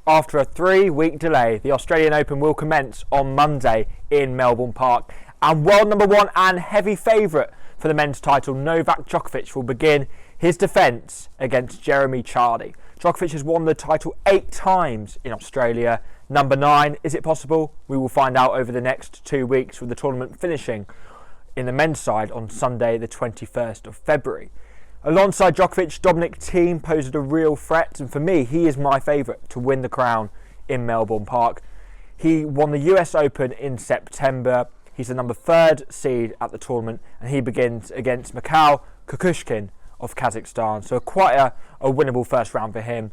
After a 3-week delay, the Australian Open will commence on Monday in Melbourne Park. And world number one and heavy favourite for the men's title, Novak Djokovic, will begin his defence against Jeremy Chardy. Djokovic has won the title 8 times in Australia. Number 9, is it possible? We will find out over the next 2 weeks, with the tournament finishing in the men's side on Sunday the 21st of February. Alongside Djokovic, Dominic Thiem posed a real threat, and for me, he is my favourite to win the crown in Melbourne Park. He won the US Open in September. He's the number 3rd seed at the tournament, and he begins against Mikhail Kukushkin of Kazakhstan. So quite a winnable first round for him.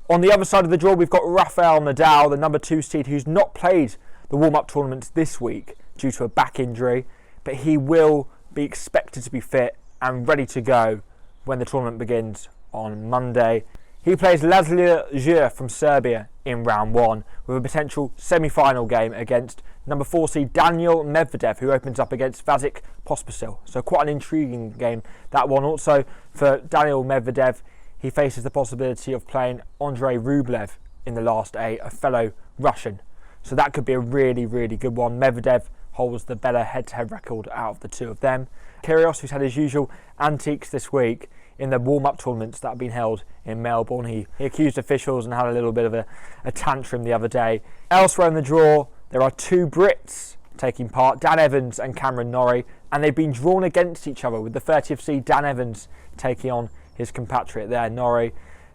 On the other side of the draw, we've got Rafael Nadal, the number 2 seed, who's not played the warm-up tournaments this week due to a back injury, but he will be expected to be fit and ready to go when the tournament begins on Monday. He plays Laszlo Djere from Serbia in round 1, with a potential semi-final game against number 4 seed Daniil Medvedev, who opens up against Vasek Pospisil. So quite an intriguing game, that one. Also for Daniil Medvedev, he faces the possibility of playing Andrei Rublev in the last 8, a fellow Russian. So that could be a really, really good one. Medvedev holds the better head-to-head record out of the two of them. Kyrgios, who's had his usual antics this week in the warm-up tournaments that have been held in Melbourne. He accused officials and had a little bit of a tantrum the other day. Elsewhere in the draw, there are 2 Brits taking part, Dan Evans and Cameron Norrie, and they've been drawn against each other, with the 30th seed Dan Evans taking on his compatriot there, Norrie.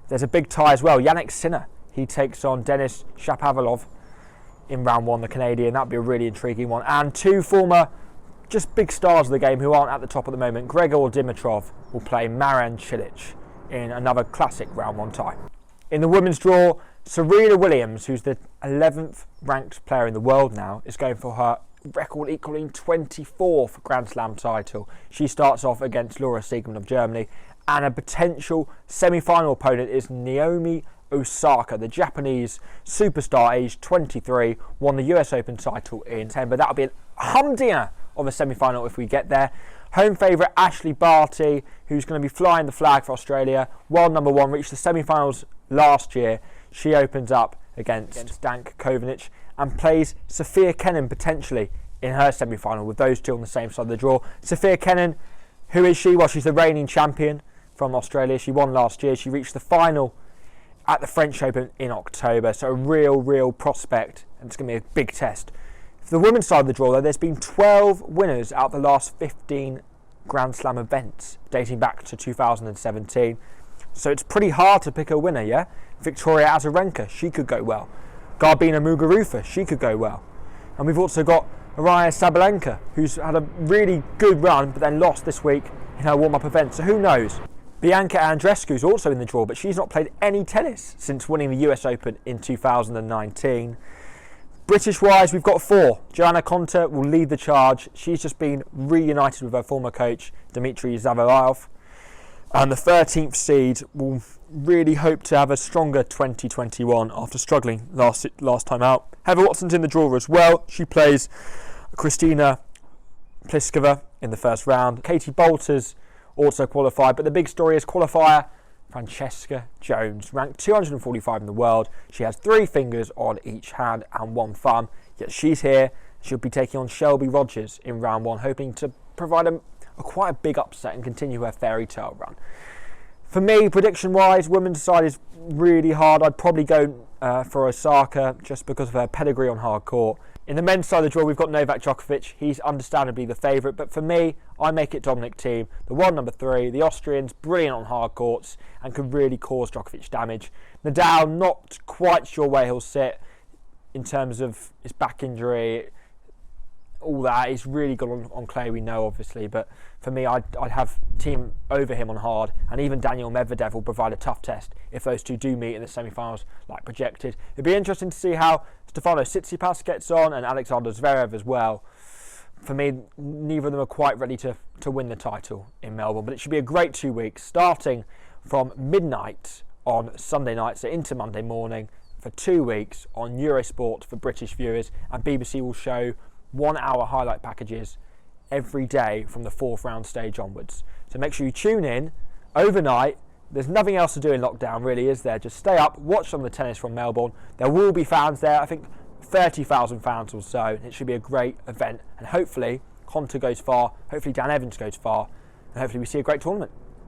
There's a big tie as well. Yannick Sinner, he takes on Denis Shapovalov in round 1, the Canadian. That'd be a really intriguing one. And 2 former just big stars of the game who aren't at the top at the moment. Gregor Dimitrov will play Marin Cilic in another classic round 1 tie. In the women's draw, Serena Williams, who's the 11th ranked player in the world now, is going for her record equalling 24th Grand Slam title. She starts off against Laura Siegemund of Germany, and a potential semi-final opponent is Naomi Osaka, the Japanese superstar, aged 23, won the US Open title in September. That'll be a humdinger of a semi-final if we get there. Home favourite Ashley Barty, who's going to be flying the flag for Australia, world number 1, reached the semi-finals last year. She opens up against Dank Kovanic and plays Sophia Kenin potentially in her semi-final, with those two on the same side of the draw. Sophia Kenin, who is she? Well, she's the reigning champion from Australia. She won last year. She reached the final at the French Open in October. So a real prospect, and it's going to be a big test. For the women's side of the draw, though, there's been 12 winners out of the last 15 Grand Slam events, dating back to 2017. So it's pretty hard to pick a winner, yeah? Victoria Azarenka, she could go well. Garbina Muguruza, she could go well. And we've also got Arina Sabalenka, who's had a really good run, but then lost this week in her warm-up event. So who knows? Bianca Andreescu's also in the draw, but she's not played any tennis since winning the US Open in 2019. British-wise, we've got 4. Joanna Konta will lead the charge. She's just been reunited with her former coach, Dmitry Zavalaev. And the 13th seed will really hope to have a stronger 2021 after struggling last time out. Heather Watson's in the draw as well. She plays Kristina Pliskova in the first round. Katie Boulter's also qualified, but the big story is qualifier Francesca Jones, ranked 245 in the world. She has 3 fingers on each hand and 1 thumb, yet she's here. She'll be taking on Shelby Rogers in round 1, hoping to provide a quite a big upset and continue her fairy tale run. For me, prediction-wise, women's side is really hard. I'd probably go for Osaka just because of her pedigree on hard court. In the men's side of the draw, we've got Novak Djokovic. He's understandably the favourite, but for me, I make it Dominic Thiem, the world number 3. The Austrian's brilliant on hard courts and could really cause Djokovic damage. Nadal, not quite sure where he'll sit in terms of his back injury, all that. He's really good on clay, we know, obviously, but for me, I'd have Thiem over him on hard, and even Daniil Medvedev will provide a tough test if those two do meet in the semi-finals like projected. It'd be interesting to see how Stefano Tsitsipas gets on, and Alexander Zverev as well. For me, neither of them are quite ready to win the title in Melbourne, but it should be a great 2 weeks, starting from midnight on Sunday night, so into Monday morning, for 2 weeks on Eurosport for British viewers, and BBC will show 1 hour highlight packages every day from the 4th round stage onwards. So make sure you tune in overnight, there's nothing else to do in lockdown, really, is there? Just stay up, watch some of the tennis from Melbourne. There will be fans there, I think 30,000 fans or so. It should be a great event, and hopefully Conter goes far, hopefully Dan Evans goes far, and hopefully we see a great tournament.